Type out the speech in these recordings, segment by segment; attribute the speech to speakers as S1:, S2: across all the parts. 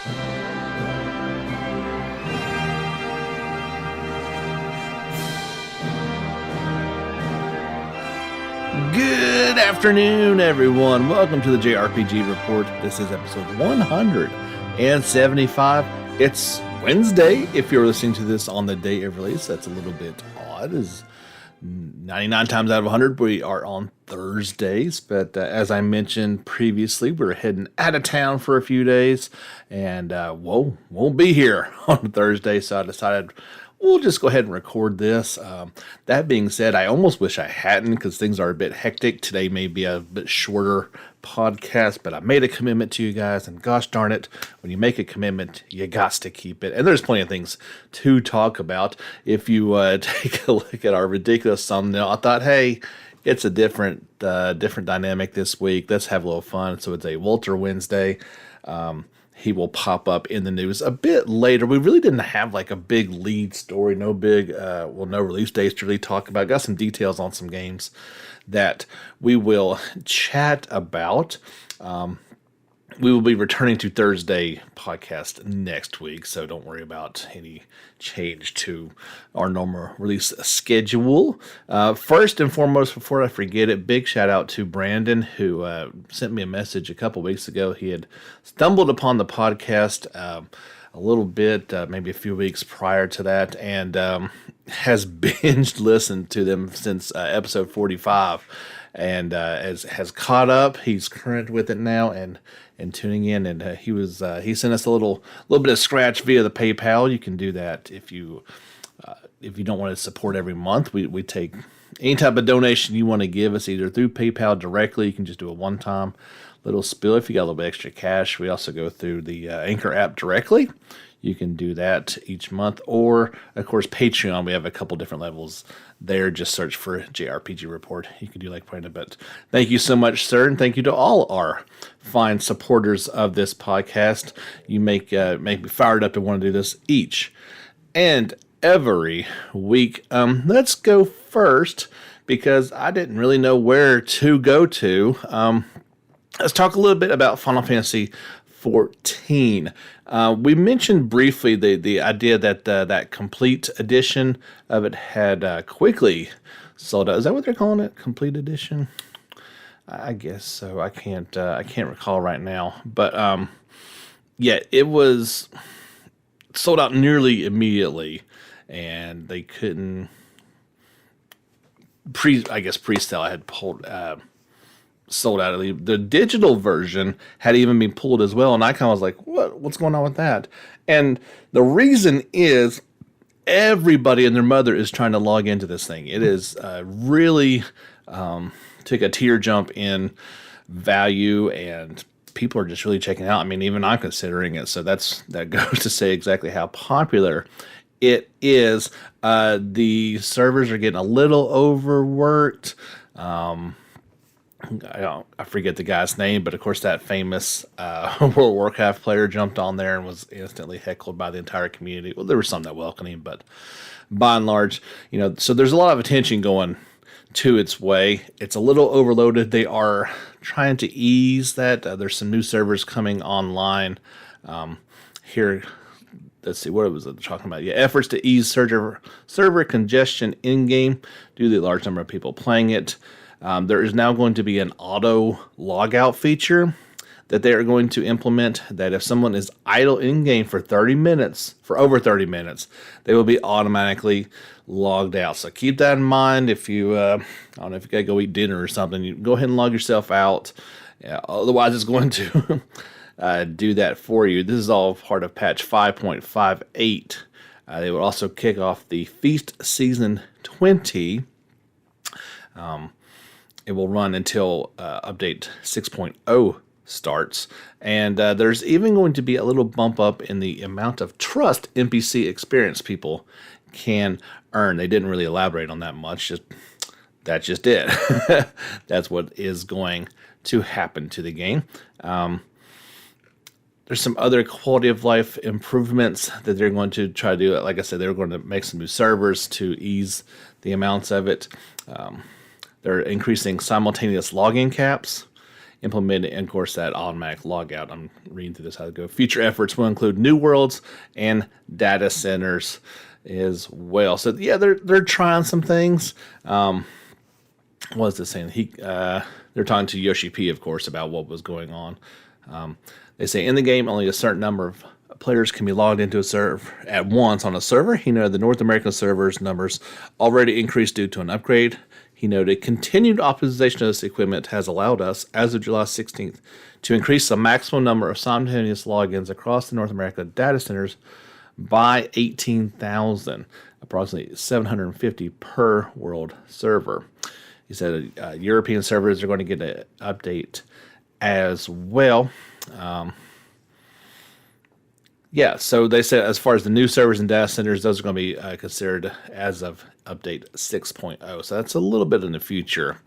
S1: Good afternoon, everyone. Welcome to the JRPG Report. This is episode 175. It's Wednesday. If you're listening to this on the day of release, that's a little bit odd. As 99 times out of 100, we are on Thursdays. But as I mentioned previously, we're heading out of town for a few days, and won't be here on Thursday. So I decided we'll just go ahead and record this. That being said, I almost wish I hadn't because things are a bit hectic. Today may be a bit shorter podcast, but I made a commitment to you guys, and gosh darn it, when you make a commitment, you got to keep it. And there's plenty of things to talk about. If you take a look at our ridiculous thumbnail, I thought, hey, it's a different dynamic this week. Let's have a little fun. So it's a Walter Wednesday. He will pop up in the news a bit later. We really didn't have like a big lead story, no release dates to really talk about. Got some details on some games that we will chat about. We will be returning to Thursday podcast next week, so don't worry about any change to our normal release schedule. First and foremost, before I forget it, big shout out to Brandon, who sent me a message a couple weeks ago. He had stumbled upon the podcast a little bit, maybe a few weeks prior to that, and has binged listened to them since episode 45. And has caught up. He's current with it now and tuning in. And he sent us a little bit of scratch via the PayPal. You can do that if you don't want to support every month. We take any type of donation you want to give us either through PayPal directly. You can just do a one-time little spill if you got a little bit extra cash. We also go through the Anchor app directly. You can do that each month, or of course Patreon. We have a couple different levels there. Just search for JRPG Report. You can do like Brandon. But thank you so much, sir, and thank you to all our fine supporters of this podcast. You make me fired up to want to do this each and every week. Let's go first because I didn't really know where to go to. Let's talk a little bit about Final Fantasy 14. We mentioned briefly the idea that that complete edition of it had quickly sold out. Is that what they're calling it? Complete edition? I guess so. I can't recall right now. But yeah, it was sold out nearly immediately, and they couldn't pre-sale had pulled. Sold out of the digital version had even been pulled as well, and I kind of was like, what's going on with that? And the reason is everybody and their mother is trying to log into this thing. It is really took a tear jump in value, and people are just really checking it out. I mean, even I'm considering it, so that goes to say exactly how popular it is. The servers are getting a little overworked. I forget the guy's name, but of course that famous World of Warcraft player jumped on there and was instantly heckled by the entire community. Well, there were some that welcomed him, but by and large, so there's a lot of attention going to its way. It's a little overloaded. They are trying to ease that. There's some new servers coming online here. Let's see, what was it talking about? Yeah, efforts to ease server congestion in-game due to the large number of people playing it. There is now going to be an auto logout feature that they are going to implement, that if someone is idle in-game for over 30 minutes, they will be automatically logged out. So keep that in mind. If you, I don't know, if you gotta go eat dinner or something, you go ahead and log yourself out. Yeah, otherwise, it's going to do that for you. This is all part of patch 5.58. They will also kick off the Feast Season 20. It will run until update 6.0 starts. And there's even going to be a little bump up in the amount of trust NPC experience people can earn. They didn't really elaborate on that much. That's just it. That's what is going to happen to the game. There's some other quality of life improvements that they're going to try to do. Like I said, they're going to make some new servers to ease the amounts of it. They're increasing simultaneous login caps implemented, and of course that automatic logout. I'm reading through this how to go. Future efforts will include new worlds and data centers as well. So yeah, they're trying some things. What was this saying? They're talking to Yoshi P, of course, about what was going on. They say in the game only a certain number of players can be logged into a server at once on a server. He noted the North American servers numbers already increased due to an upgrade. He noted continued optimization of this equipment has allowed us, as of July 16th, to increase the maximum number of simultaneous logins across the North America data centers by 18,000, approximately 750 per world server. He said European servers are going to get an update as well. Yeah, so they said as far as the new servers and data centers, those are going to be considered as of update 6.0. So that's a little bit in the future.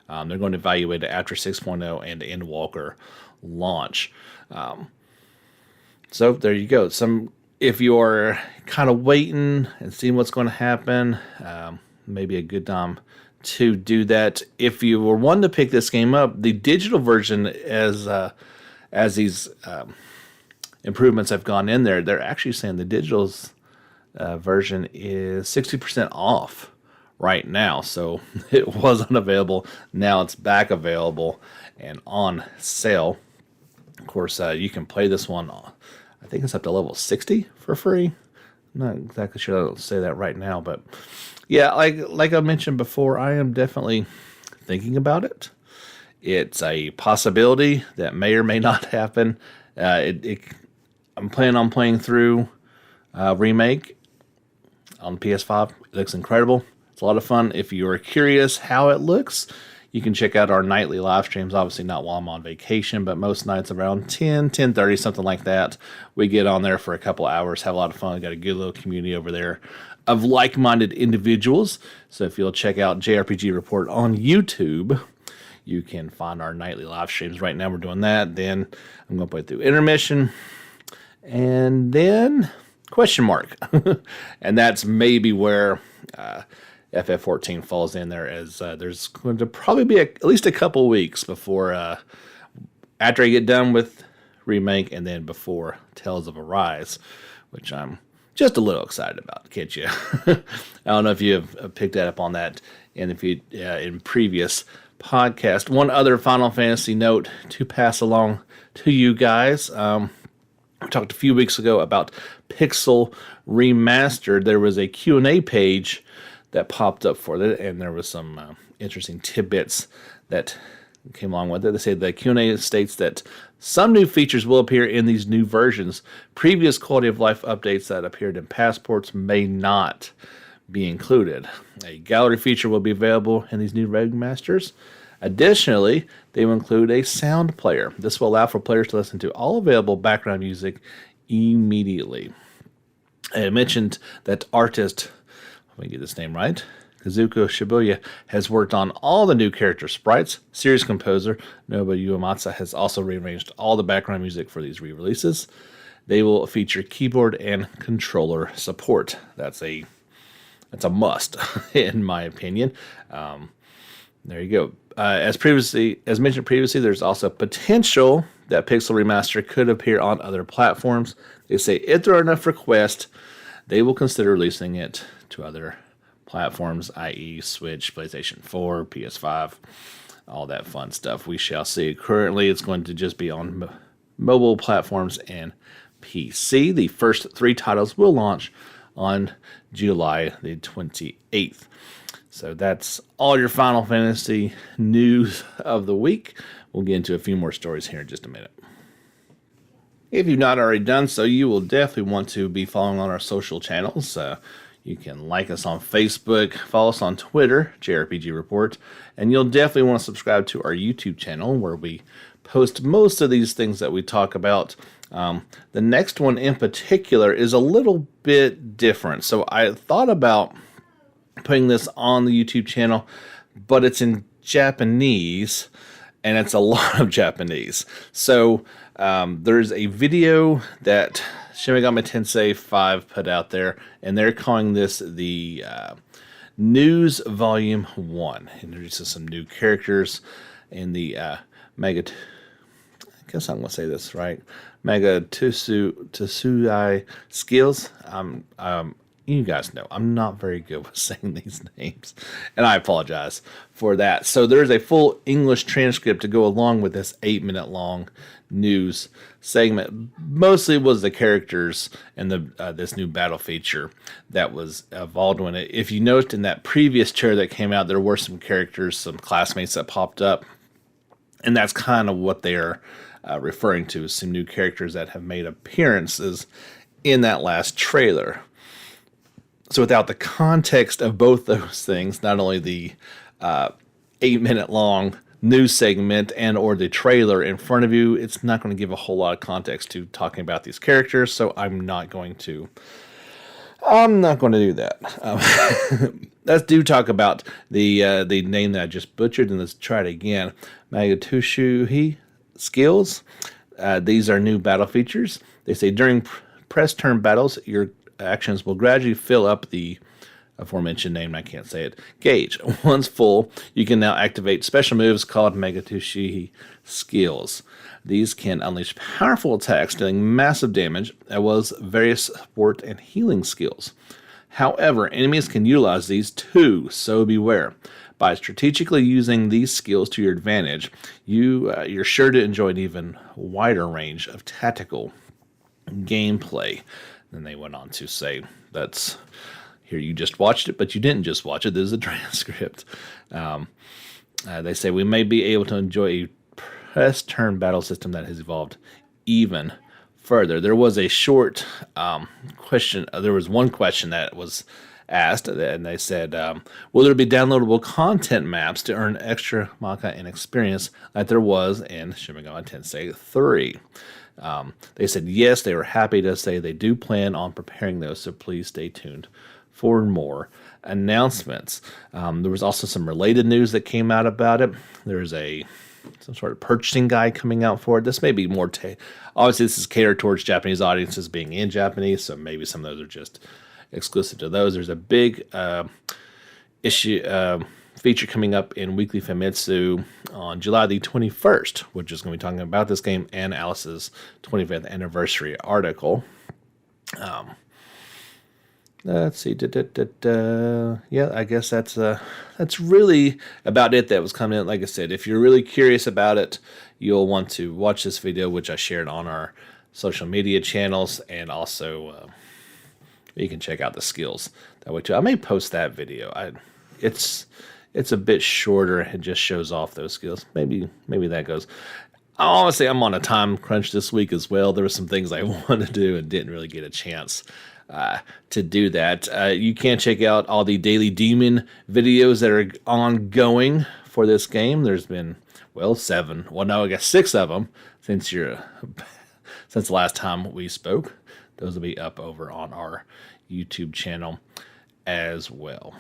S1: They're going to evaluate it after 6.0 and Endwalker launch. So there you go. If you're kind of waiting and seeing what's going to happen, maybe a good time to do that. If you were wanting to pick this game up, the digital version, as these improvements have gone in there, they're actually saying the digital's version is 60% off right now. So it wasn't available. Now it's back available and on sale. Of course, you can play this one. I think it's up to level 60 for free. I'm not exactly sure. I don't say that right now, but yeah, like I mentioned before, I am definitely thinking about it. It's a possibility that may or may not happen. I'm planning on playing through Remake on PS5. It looks incredible. It's a lot of fun. If you're curious how it looks, you can check out our nightly live streams. Obviously not while I'm on vacation, but most nights around 10:30, something like that. We get on there for a couple hours, have a lot of fun. We got a good little community over there of like-minded individuals. So if you'll check out JRPG Report on YouTube, you can find our nightly live streams. Right now we're doing that. Then I'm going to play through Intermission. And then question mark. And that's maybe where FF14 falls in there, as there's going to probably be at least a couple weeks before, after I get done with Remake and then before Tales of Arise, which I'm just a little excited about, can't you? I don't know if you have picked that up on that in previous podcast. One other Final Fantasy note to pass along to you guys. We talked a few weeks ago about Pixel Remastered. There was a Q&A page that popped up for it, and there was some interesting tidbits that came along with it. They say the Q&A states that some new features will appear in these new versions. Previous quality of life updates that appeared in passports may not be included. A gallery feature will be available in these new remasters. Additionally, they will include a sound player. This will allow for players to listen to all available background music immediately. I mentioned that artist, let me get this name right, Kazuko Shibuya, has worked on all the new character sprites. Series composer Nobuo Uematsu has also rearranged all the background music for these re-releases. They will feature keyboard and controller support. That's a must, in my opinion. There you go. As mentioned previously, there's also potential that Pixel Remaster could appear on other platforms. They say if there are enough requests, they will consider releasing it to other platforms, i.e. Switch, PlayStation 4, PS5, all that fun stuff. We shall see. Currently, it's going to just be on mobile platforms and PC. The first 3 titles will launch on July the 28th. So that's all your Final Fantasy news of the week. We'll get into a few more stories here in just a minute. If you've not already done so, you will definitely want to be following on our social channels. You can like us on Facebook, follow us on Twitter, JRPG Report, and you'll definitely want to subscribe to our YouTube channel where we post most of these things that we talk about. The next one in particular is a little bit different. So I thought about putting this on the YouTube channel, but it's in Japanese, and it's a lot of Japanese. So there's a video that Shin Megami Tensei 5 put out there, and they're calling this the News Volume 1. It introduces some new characters in the Mega. I guess I'm gonna say this right. Mega Tsusui skills. You guys know I'm not very good with saying these names, and I apologize for that. So there's a full English transcript to go along with this 8-minute long news segment. Mostly was the characters and the this new battle feature that was involved in it. If you noticed in that previous trailer that came out, there were some characters, some classmates that popped up, and that's kind of what they're referring to, some new characters that have made appearances in that last trailer. So without the context of both those things, not only the 8-minute long news segment and or the trailer in front of you, it's not going to give a whole lot of context to talking about these characters, so I'm not going to do that. Let's do talk about the name that I just butchered, and let's try it again. Magatushuhi skills. These are new battle features. They say during press turn battles, your actions will gradually fill up the aforementioned name, I can't say it, gauge. Once full, you can now activate special moves called Magatushihi skills. These can unleash powerful attacks dealing massive damage, as well as various support and healing skills. However, enemies can utilize these too, so beware. By strategically using these skills to your advantage, you're sure to enjoy an even wider range of tactical gameplay. Then they went on to say, that's here you just watched it, but you didn't just watch it. This is a transcript. They say we may be able to enjoy a press turn battle system that has evolved even further. There was a short question. There was one question that was asked, and they said, will there be downloadable content maps to earn extra Maka and experience like there was in Shin Megami Tensei 3? They said yes, they were happy to say they do plan on preparing those, so please stay tuned for more announcements. There was also some related news that came out about it. There's some sort of purchasing guide coming out for it. This may be more, obviously this is catered towards Japanese audiences being in Japanese, so maybe some of those are just exclusive to those. There's a big feature coming up in Weekly Famitsu on July the 21st, which is going to be talking about this game and Alice's 25th anniversary article. Let's see. Yeah, I guess that's really about it that was coming in. Like I said, if you're really curious about it, you'll want to watch this video, which I shared on our social media channels, and also you can check out the skills that way too. I may post that video. It's a bit shorter and just shows off those skills. Maybe that goes. Honestly, I'm on a time crunch this week as well. There were some things I wanted to do and didn't really get a chance to do that. You can check out all the Daily Demon videos that are ongoing for this game. There's been, 7. Well, no, I guess 6 of them since the last time we spoke. Those will be up over on our YouTube channel as well.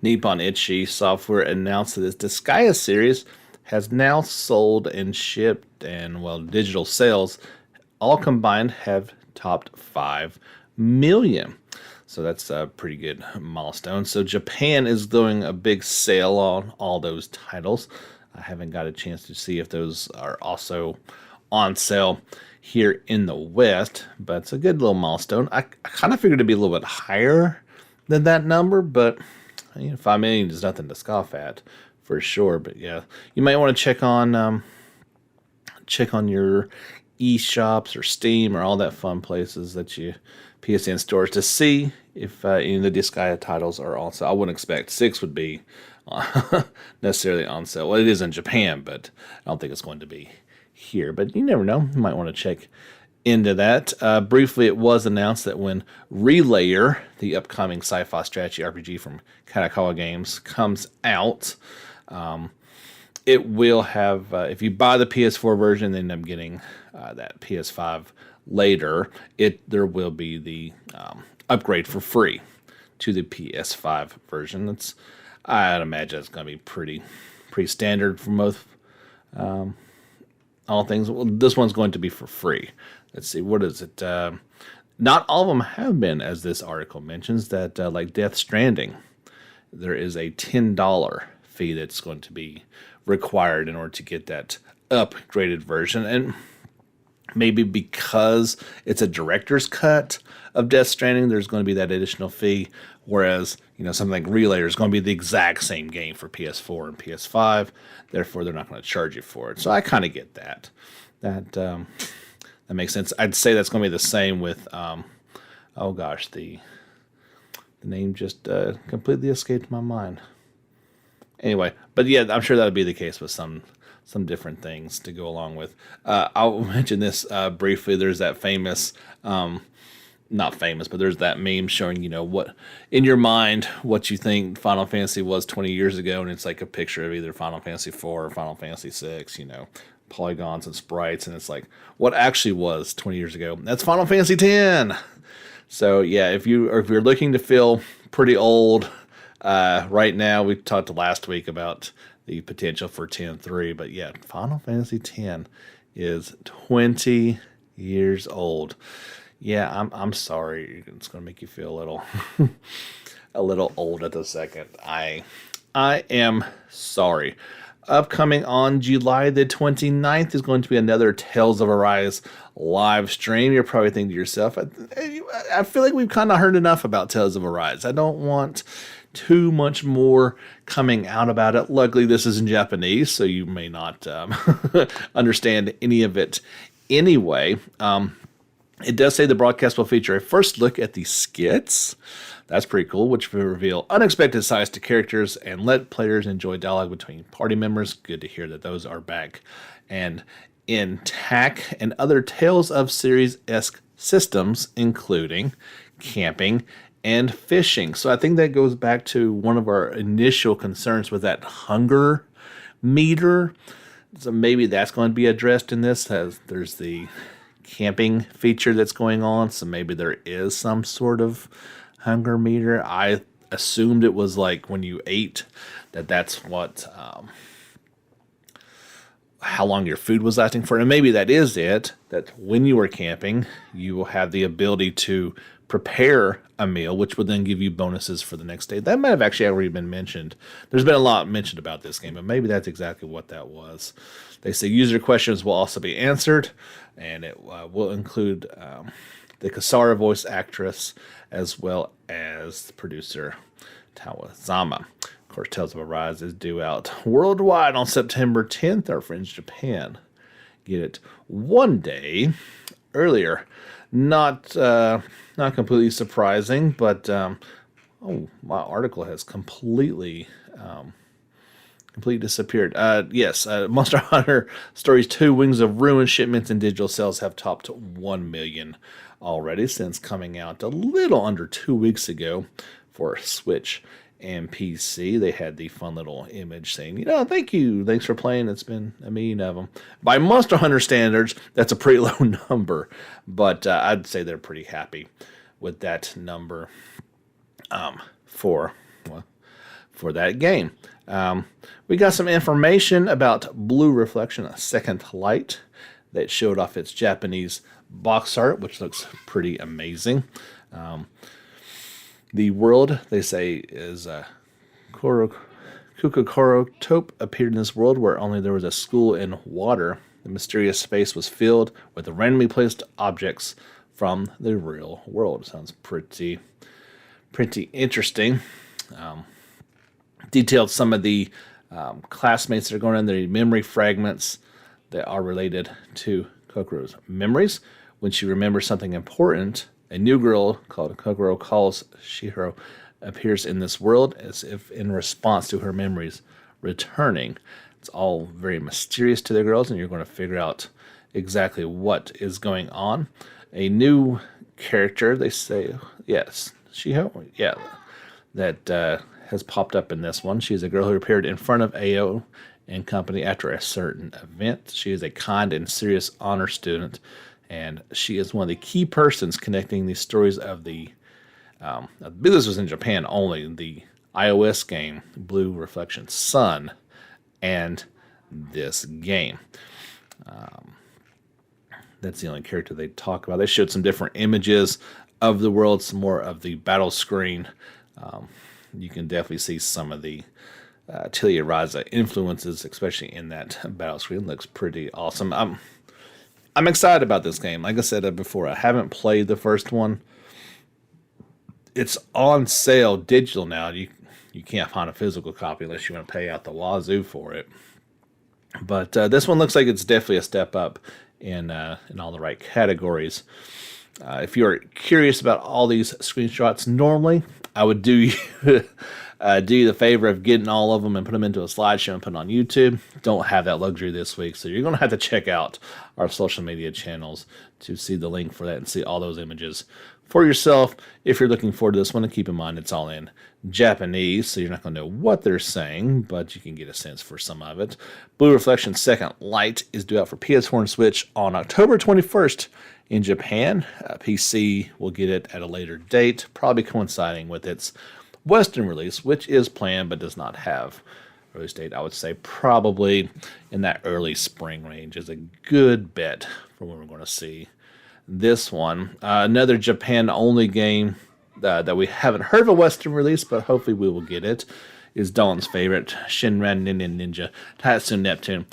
S1: Nippon Ichi Software announced that its Disgaea series has now sold and shipped, and digital sales all combined have topped 5 million. So that's a pretty good milestone. So Japan is doing a big sale on all those titles. I haven't got a chance to see if those are also on sale here in the West, but it's a good little milestone. I kind of figured it'd be a little bit higher than that number, but 5 million is nothing to scoff at for sure. But yeah, you might want to check on your eShops or Steam or all that fun places that you PSN stores to see if any of the Disgaea titles are on sale. I wouldn't expect 6 would be necessarily on sale. Well, it is in Japan, but I don't think it's going to be here. But you never know. You might want to check into that. Briefly, it was announced that when Relayer, the upcoming sci-fi strategy RPG from Kanakawa Games, comes out, it will have, if you buy the PS4 version, then I'm getting that PS5 later, there will be the upgrade for free to the PS5 version. I'd imagine it's going to be pretty standard for most all things. Well, this one's going to be for free. Let's see, what is it? Not all of them have been, as this article mentions, that like Death Stranding, there is a $10 fee that's going to be required in order to get that upgraded version. And maybe because it's a director's cut of Death Stranding, there's going to be that additional fee. Whereas, something like Relay is going to be the exact same game for PS4 and PS5. Therefore, they're not going to charge you for it. So I kind of get that. That makes sense. I'd say that's going to be the same with, the name just completely escaped my mind. Anyway, but yeah, I'm sure that would be the case with some different things to go along with. I'll mention this briefly. There's that famous, not famous, but there's that meme showing, what in your mind, what you think Final Fantasy was 20 years ago. And it's like a picture of either Final Fantasy 4 or Final Fantasy 6, polygons and sprites. And it's like what actually was 20 years ago. That's Final Fantasy 10. So yeah, if you're looking to feel pretty old, right now, we talked last week about the potential for 10.3, but yeah, Final Fantasy 10 is 20 years old. Yeah, I'm sorry. It's going to make you feel a little a little old at the second. I am sorry. Upcoming on July the 29th is going to be another Tales of Arise live stream. You're probably thinking to yourself, I feel like we've kind of heard enough about Tales of Arise. I don't want too much more coming out about it. Luckily, this is in Japanese, so you may not understand any of it anyway. It does say the broadcast will feature a first look at the skits. That's pretty cool, which will reveal unexpected sides to characters and let players enjoy dialogue between party members. Good to hear that those are back. And in TAC and other Tales of Series-esque systems, including camping and fishing. So I think that goes back to one of our initial concerns with that hunger meter. So maybe that's going to be addressed in this, as there's the camping feature that's going on. So maybe there is some sort of hunger meter. I assumed it was like when you ate, that's what, how long your food was lasting for. And maybe that is it, that when you were camping, you will have the ability to prepare a meal, which would then give you bonuses for the next day. That might have actually already been mentioned. There's been a lot mentioned about this game, but maybe that's exactly what that was. They say user questions will also be answered, and it will include the Kasara voice actress as well as the producer Tawazama. Of course, Tales of Arise is due out worldwide on September 10th. Our friends Japan get it one day earlier. Not completely surprising, but my article has completely disappeared. Yes, Monster Hunter Stories 2 Wings of Ruin shipments and digital sales have topped 1 million already since coming out a little under 2 weeks ago for Switch and PC. They had the fun little image saying, thank you, thanks for playing. It's been a million of them. By Monster Hunter standards, that's a pretty low number, but I'd say they're pretty happy with that number for that game. We got some information about Blue Reflection, a Second Light, that showed off its Japanese box art, which looks pretty amazing. The world, they say, is Kukukoro Tope appeared in this world where only there was a school in water. The mysterious space was filled with randomly placed objects from the real world. Sounds pretty interesting. Detailed some of the classmates that are going in, the memory fragments that are related to Kokuro's memories. When she remembers something important, a new girl called Kokoro calls Shihiro appears in this world as if in response to her memories returning. It's all very mysterious to the girls, and you're going to figure out exactly what is going on. A new character, they say, yes, Shihiro, yeah, that has popped up in this one. She is a girl who appeared in front of Ao and company after a certain event. She is a kind and serious honor student, and she is one of the key persons connecting the stories of the this was in Japan only, the iOS game Blue Reflection Sun and this game. That's the only character they talk about. They showed some different images of the world, some more of the battle screen. You can definitely see some of the Raza influences, especially in that battle screen, looks pretty awesome. I'm excited about this game. Like I said before, I haven't played the first one. It's on sale digital now. You can't find a physical copy unless you want to pay out the wazoo for it. But this one looks like it's definitely a step up in all the right categories. If you're curious about all these screenshots, normally I would do you do you the favor of getting all of them and put them into a slideshow and put it on YouTube. Don't have that luxury this week, so you're going to have to check out our social media channels to see the link for that and see all those images for yourself. If you're looking forward to this one, and keep in mind it's all in Japanese, so you're not going to know what they're saying, but you can get a sense for some of it. Blue Reflection Second Light is due out for PS4 and Switch on October 21st in Japan. PC will get it at a later date, probably coinciding with its Western release, which is planned but does not have a release date. I would say probably in that early spring range is a good bet for when we're going to see this one. Another Japan-only game that we haven't heard of a Western release, but hopefully we will get it, is Dawn's favorite, Shinran Ninja Tatsu Neptune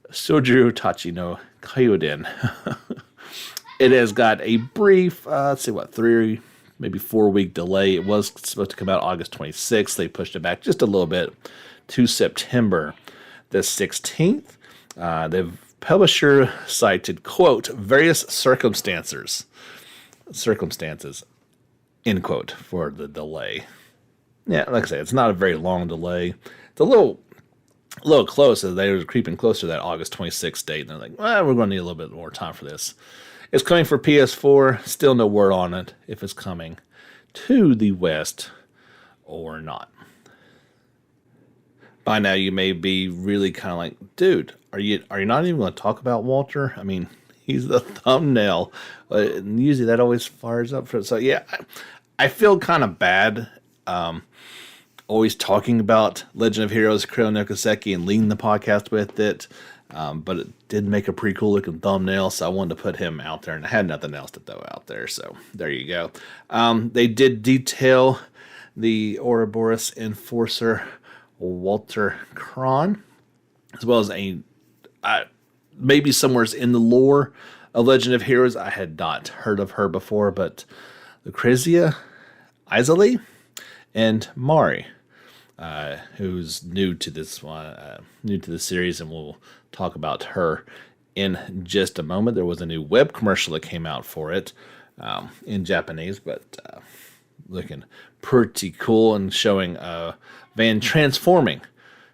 S1: Soujuru Tachi no Kyuden. It has got a brief, 3, maybe 4 week delay. It was supposed to come out August 26th. They pushed it back just a little bit to September the 16th. The publisher cited, quote, various circumstances, end quote, for the delay. Yeah, like I say, it's not a very long delay. It's a little close as they were creeping closer to that August 26th date. And they're like, well, we're going to need a little bit more time for this. It's coming for PS4. Still no word on it if it's coming to the West or not. By now, you may be really kind of like, dude, are you not even going to talk about Walter? I mean, he's the thumbnail. And usually that always fires up for it. So, yeah, I feel kind of bad always talking about Legend of Heroes, Kuro no Kiseki, and leading the podcast with it. But it did make a pretty cool looking thumbnail, so I wanted to put him out there, and I had nothing else to throw out there, so there you go. They did detail the Ouroboros enforcer, Walter Kron, as well as maybe somewhere's in the lore of Legend of Heroes. I had not heard of her before, but Lucrezia, Izali, and Mari, who's new to this one, new to the series, and we'll talk about her in just a moment. There was a new web commercial that came out for it in Japanese, but looking pretty cool and showing Van transforming,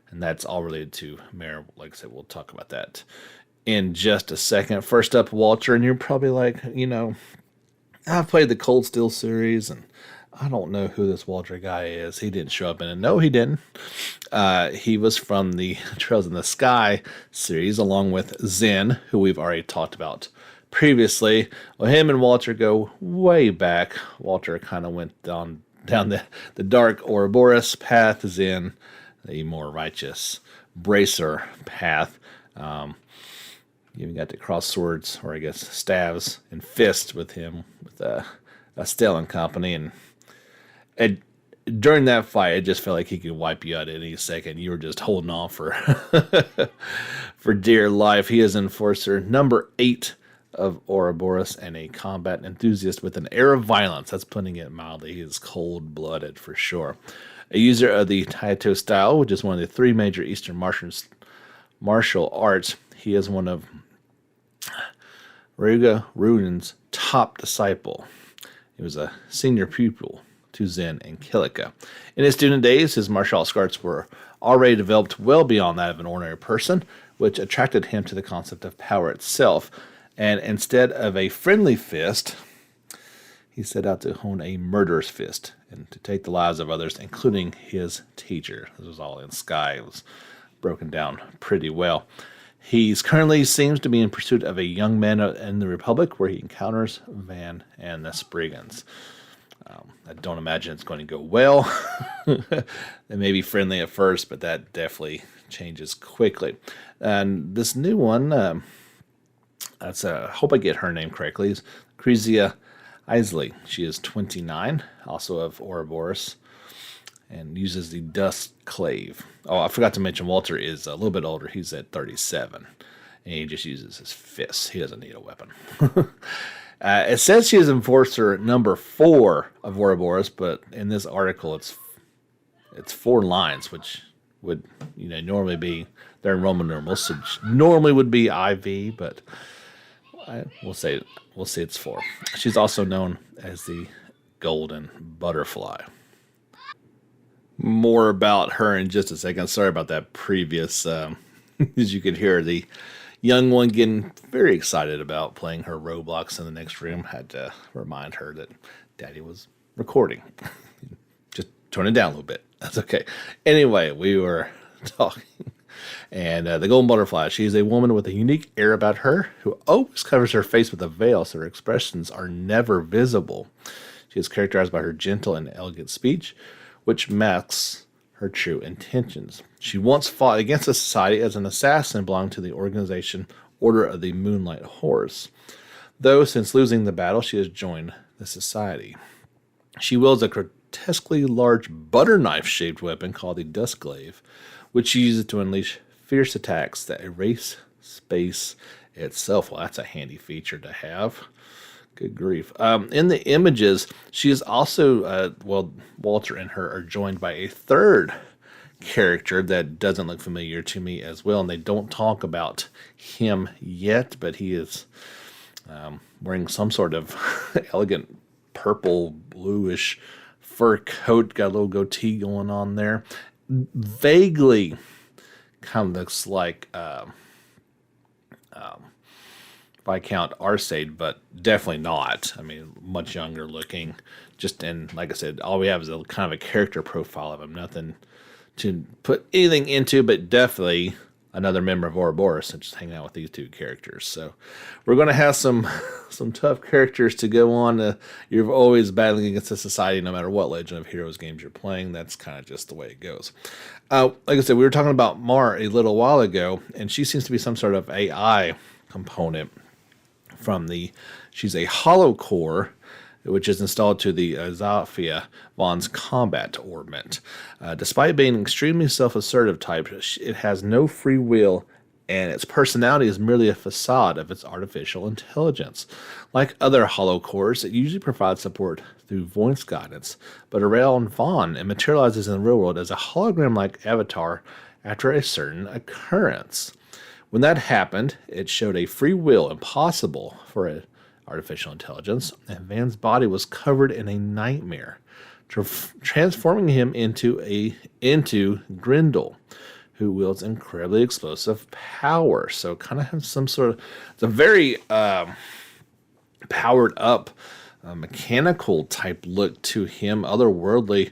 S1: and that's all related to Mare. Like I said, we'll talk about that in just a second. First up, Walter, and you're probably like, I've played the Cold Steel series, and I don't know who this Walter guy is. He didn't show up in it. No, he didn't. He was from the Trails in the Sky series, along with Zen, who we've already talked about previously. Well, him and Walter go way back. Walter kind of went down the dark Ouroboros path, Zen the more righteous Bracer path. You even got to cross swords, or I guess staves and fists with him, with Estelle and company, and during that fight, it just felt like he could wipe you out at any second. You were just holding on for for dear life. He is Enforcer number 8 of Ouroboros and a combat enthusiast with an air of violence. That's putting it mildly. He is cold-blooded for sure. A user of the Taito style, which is one of the 3 major Eastern martial arts. He is one of Ryuga Ruden's top disciple. He was a senior pupil to Zen and Kilika. In his student days, his martial arts were already developed well beyond that of an ordinary person, which attracted him to the concept of power itself. And instead of a friendly fist, he set out to hone a murderous fist and to take the lives of others, including his teacher. This was all in Sky. It was broken down pretty well. He's currently seems to be in pursuit of a young man in the Republic, where he encounters Van and the Spriggans. I don't imagine it's going to go well. They may be friendly at first, but that definitely changes quickly. And this new one, I hope I get her name correctly, is Lucrezia Isley. She is 29, also of Ouroboros. and uses the Dust Clave. Oh, I forgot to mention Walter is a little bit older. He's at 37, and he just uses his fists. He doesn't need a weapon. It says she is Enforcer number 4 of Ouroboros, but in this article it's 4 lines, which would normally be they're in Roman numerals, which normally would be IV, but we'll say it's 4. She's also known as the Golden Butterfly. More about her in just a second. Sorry about that previous, as you could hear the young one getting very excited about playing her Roblox in the next room. Had to remind her that Daddy was recording. Just turn it down a little bit. That's okay. Anyway, we were talking. And the Golden Butterfly, she is a woman with a unique air about her who always covers her face with a veil so her expressions are never visible. She is characterized by her gentle and elegant speech, which masks her true intentions. She once fought against the society as an assassin belonging to the organization Order of the Moonlight Horse, though since losing the battle she has joined the society. She wields a grotesquely large butter knife-shaped weapon called the Dust Glaive, which she uses to unleash fierce attacks that erase space itself. Well, that's a handy feature to have. Good grief. In the images, she is also, Walter and her are joined by a third character that doesn't look familiar to me as well, and they don't talk about him yet, but he is wearing some sort of elegant purple, bluish fur coat, got a little goatee going on there. Vaguely kind of looks like Viscount Arcade, but definitely not. I mean, much younger looking. Just and like I said, all we have is a kind of a character profile of him. Nothing to put anything into, but definitely another member of Ouroboros and just hanging out with these 2 characters. So we're going to have some tough characters to go on. You're always battling against the society no matter what Legend of Heroes games you're playing. That's kind of just the way it goes. Like I said, we were talking about Mar a little while ago, and she seems to be some sort of AI component she's a hollow core, which is installed to the Zafia Vaughn's combat orbit. Despite being an extremely self-assertive type, it has no free will, and its personality is merely a facade of its artificial intelligence. Like other hollow cores, it usually provides support through voice guidance, but around Vaughn, it materializes in the real world as a hologram-like avatar after a certain occurrence. When that happened, it showed a free will impossible for an artificial intelligence, and Van's body was covered in a nightmare, transforming him into Grindel, who wields incredibly explosive power. So kind of has some sort of, it's a very powered up, mechanical type look to him, otherworldly,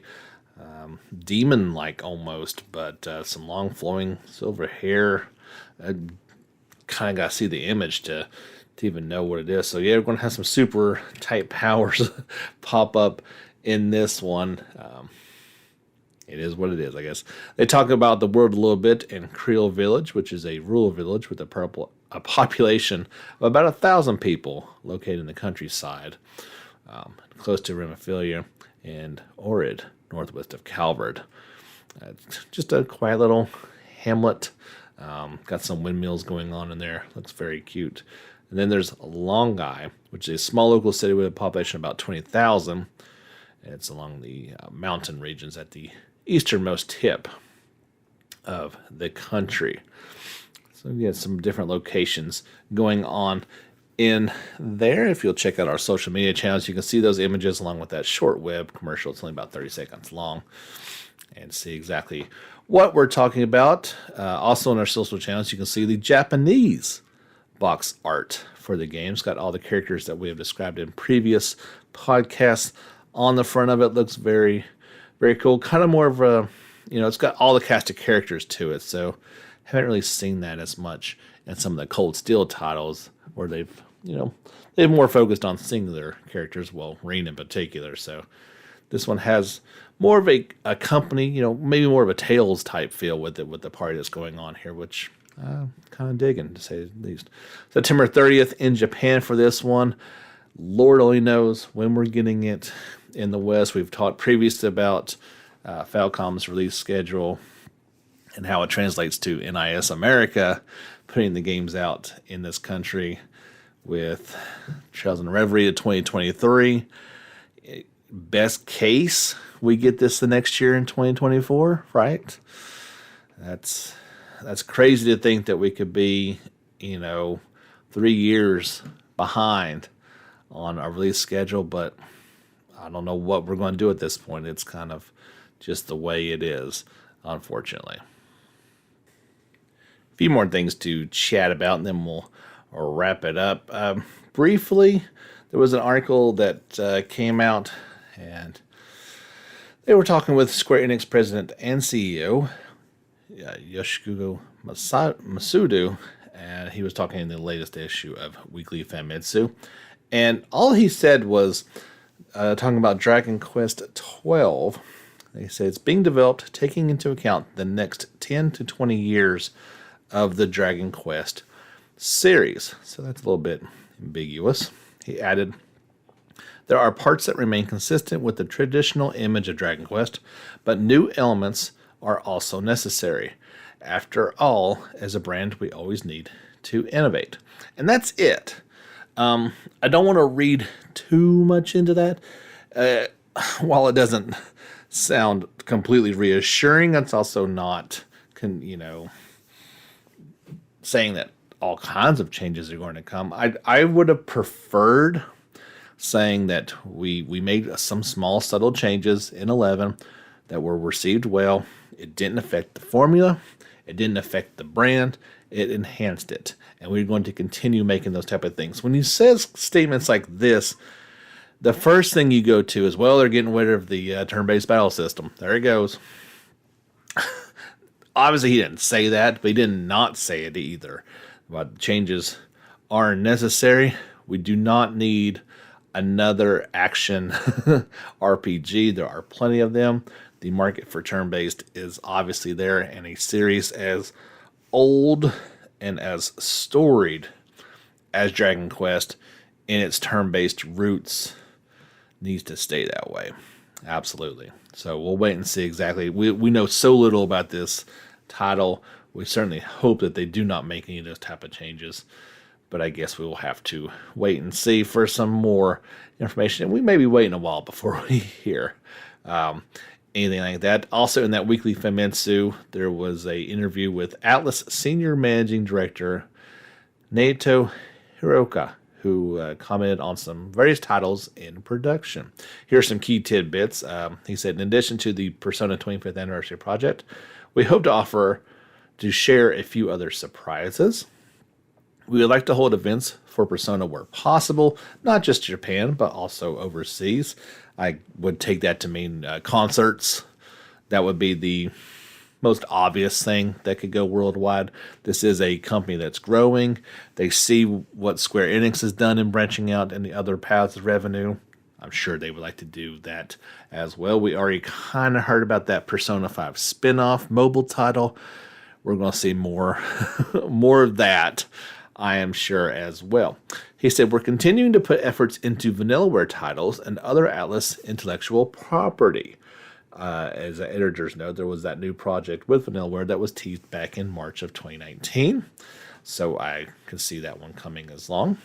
S1: demon-like almost, but some long flowing silver hair. I kind of got to see the image to even know what it is. So yeah, we're going to have some super tight powers pop up in this one. It is what it is, I guess. They talk about the world a little bit in Creole Village, which is a rural village with a population of about 1,000 people located in the countryside, close to Remophilia and Orid, northwest of Calvert. Just a quiet little hamlet. Got some windmills going on in there. Looks very cute. And then there's Longai, which is a small local city with a population of about 20,000. It's along the mountain regions at the easternmost tip of the country. So we have some different locations going on in there. If you'll check out our social media channels, you can see those images along with that short web commercial. It's only about 30 seconds long, and see exactly what we're talking about. Also on our social channels, you can see the Japanese box art for the game. It's got all the characters that we have described in previous podcasts on the front of it. Looks very, very cool. Kind of more of a, it's got all the cast of characters to it. So haven't really seen that as much in some of the Cold Steel titles where they've more focused on singular characters. Well, Rain in particular. So this one has more of a company, maybe more of a Tales type feel with it, with the party that's going on here, which kind of digging, to say the least. September 30th in Japan for this one. Lord only knows when we're getting it in the West. We've talked previously about Falcom's release schedule and how it translates to NIS America, putting the games out in this country with Trails and Reverie to 2023. Best case, we get this the next year in 2024, right? That's crazy to think that we could be, 3 years behind on our release schedule, but I don't know what we're going to do at this point. It's kind of just the way it is, unfortunately. A few more things to chat about, and then we'll wrap it up. Briefly, there was an article that came out, and they were talking with Square Enix president and CEO, Yoshikugo Masudu, and he was talking in the latest issue of Weekly Famitsu. And all he said was, talking about Dragon Quest 12, they say it's being developed taking into account the next 10 to 20 years of the Dragon Quest series. So that's a little bit ambiguous. He added, there are parts that remain consistent with the traditional image of Dragon Quest, but new elements are also necessary. After all, as a brand, we always need to innovate. And that's it. I don't want to read too much into that. While it doesn't sound completely reassuring, it's also not, saying that all kinds of changes are going to come. I would have preferred saying that we made some small, subtle changes in 11 that were received well. It didn't affect the formula. It didn't affect the brand. It enhanced it. And we're going to continue making those type of things. When he says statements like this, the first thing you go to is, well, they're getting rid of the turn-based battle system. There it goes. Obviously, he didn't say that, but he did not say it either. But changes are necessary. We do not need another action RPG. There are plenty of them. The market for turn-based is obviously there, and a series as old and as storied as Dragon Quest in its turn-based roots needs to stay that way. Absolutely. So we'll wait and see exactly. We know so little about this title. We certainly hope that they do not make any of those type of changes, but I guess we will have to wait and see for some more information. And we may be waiting a while before we hear anything like that. Also in that Weekly Famitsu, there was a interview with Atlus Senior Managing Director Naoto Hiroka, who commented on some various titles in production. Here are some key tidbits. He said, in addition to the Persona 25th Anniversary project, we hope to share a few other surprises. We would like to hold events for Persona where possible, not just Japan, but also overseas. I would take that to mean concerts. That would be the most obvious thing that could go worldwide. This is a company that's growing. They see what Square Enix has done in branching out in the other paths of revenue. I'm sure they would like to do that as well. We already kind of heard about that Persona 5 spin-off mobile title. We're going to see more, more of that, I am sure, as well. He said, we're continuing to put efforts into Vanillaware titles and other Atlus intellectual property. As an editor's note, there was that new project with Vanillaware that was teased back in March of 2019. So I can see that one coming as long.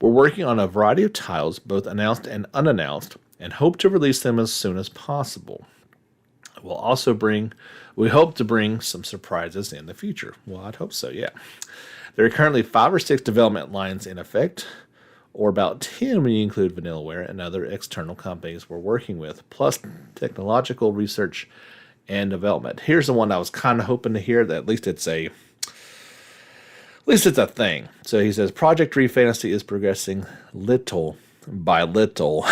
S1: We're working on a variety of titles, both announced and unannounced, and hope to release them as soon as possible. We hope to bring some surprises in the future. Well, I'd hope so, yeah. There are currently 5 or 6 development lines in effect, or about 10 when you include Vanillaware and other external companies we're working with, plus technological research and development. Here's the one I was kind of hoping to hear, that at least it's a thing. So he says, Project Re Fantasy is progressing little by little,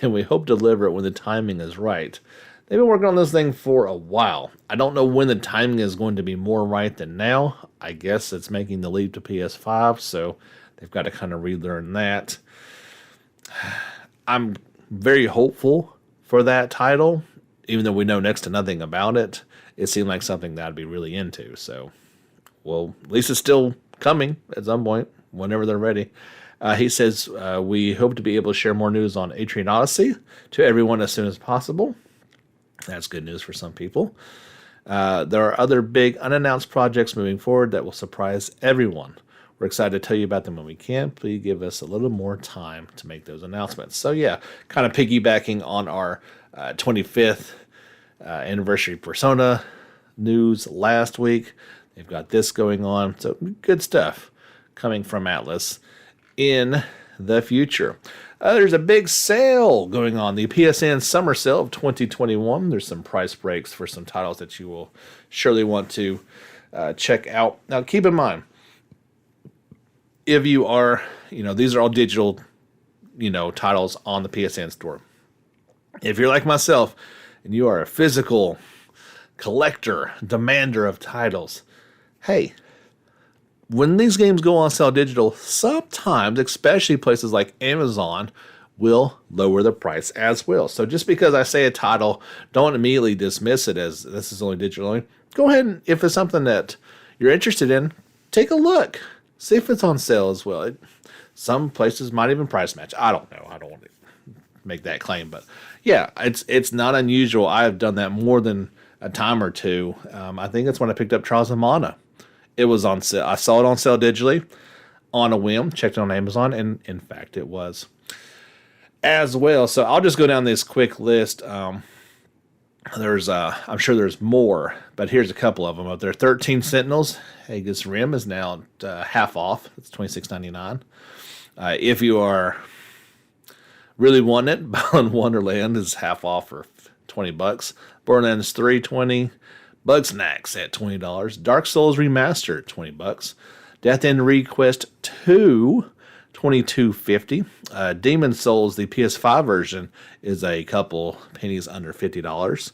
S1: and we hope to deliver it when the timing is right. They've been working on this thing for a while. I don't know when the timing is going to be more right than now. I guess it's making the leap to PS5, so they've got to kind of relearn that. I'm very hopeful for that title, even though we know next to nothing about it. It seemed like something that I'd be really into. So, well, at least it's still coming at some point, whenever they're ready. He says, we hope to be able to share more news on Atrian Odyssey to everyone as soon as possible. That's good news for some people. There are other big unannounced projects moving forward that will surprise everyone. We're excited to tell you about them when we can. Please give us a little more time to make those announcements. So yeah, kind of piggybacking on our 25th anniversary Persona news last week. They've got this going on. So good stuff coming from Atlus in the future. There's a big sale going on, the PSN Summer Sale of 2021. There's some price breaks for some titles that you will surely want to check out. Now, keep in mind, if you are, these are all digital, titles on the PSN store. If you're like myself and you are a physical collector, demander of titles, hey, when these games go on sale digital, sometimes, especially places like Amazon, will lower the price as well. So just because I say a title, don't immediately dismiss it as this is only digital only. Go ahead and, if it's something that you're interested in, take a look. See if it's on sale as well. Some places might even price match. I don't know. I don't want to make that claim. But yeah, it's not unusual. I have done that more than a time or two. I think it's when I picked up Trials of Mana. It was on sale. I saw it on sale digitally on a whim, checked it on Amazon, and in fact it was as well. So I'll just go down this quick list. I'm sure there's more, but here's a couple of them up there. 13 Sentinels, Aegis Rim is now half off. It's $26.99. If you are really wanting it, Balan Wonderland is half off for $20. Borderlands 3, $20. Bugsnax at $20. Dark Souls Remastered, $20. Death End Request 2, $22.50. Demon Souls, the PS5 version, is a couple pennies under $50.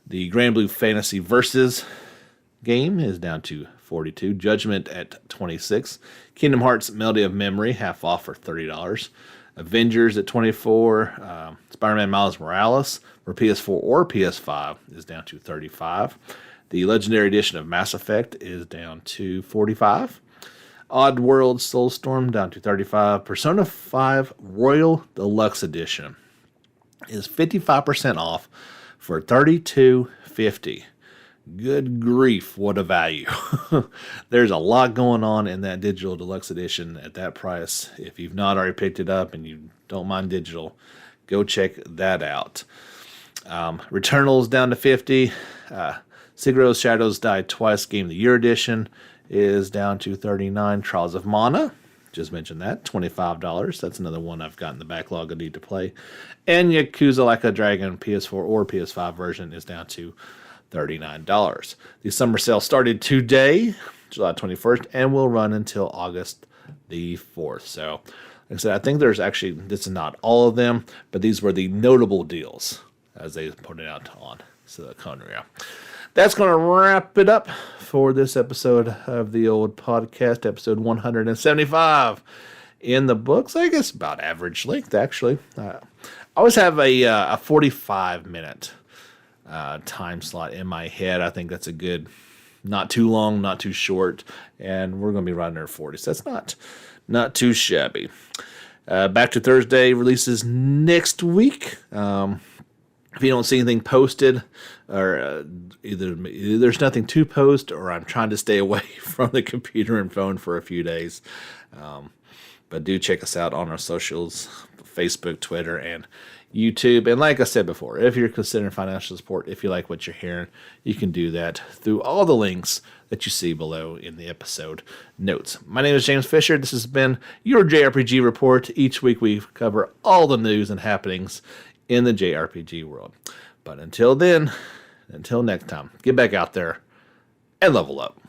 S1: The Grand Blue Fantasy Versus game is down to $42. Judgment at $26. Kingdom Hearts Melody of Memory, half off for $30. Avengers at $24. Spider-Man Miles Morales for PS4 or PS5 is down to $35. The Legendary Edition of Mass Effect is down to $45. Oddworld Soulstorm down to $35. Persona 5 Royal Deluxe Edition is 55% off for $32.50. Good grief, what a value. There's a lot going on in that digital deluxe edition at that price. If you've not already picked it up and you don't mind digital, go check that out. Returnal's down to $50. Sekiro Shadows Die Twice Game of the Year edition is down to $39. Trials of Mana, just mentioned that, $25. That's another one I've got in the backlog I need to play. And Yakuza Like a Dragon PS4 or PS5 version is down to $39. The summer sale started today, July 21st, and will run until August the 4th. So, like I said, I think there's actually, this is not all of them, but these were the notable deals, as they pointed out on Siliconia. That's going to wrap it up for this episode of the old podcast, episode 175 in the books. I guess about average length, actually. I always have a 45-minute time slot in my head. I think that's a good, not too long, not too short, and we're going to be running there 40, so that's not too shabby. Back to Thursday releases next week. If you don't see anything posted, or either there's nothing to post, or I'm trying to stay away from the computer and phone for a few days. But do check us out on our socials, Facebook, Twitter, and YouTube. And like I said before, if you're considering financial support, if you like what you're hearing, you can do that through all the links that you see below in the episode notes. My name is James Fisher. This has been your JRPG Report. Each week we cover all the news and happenings in the JRPG world. But until then, until next time, get back out there and level up.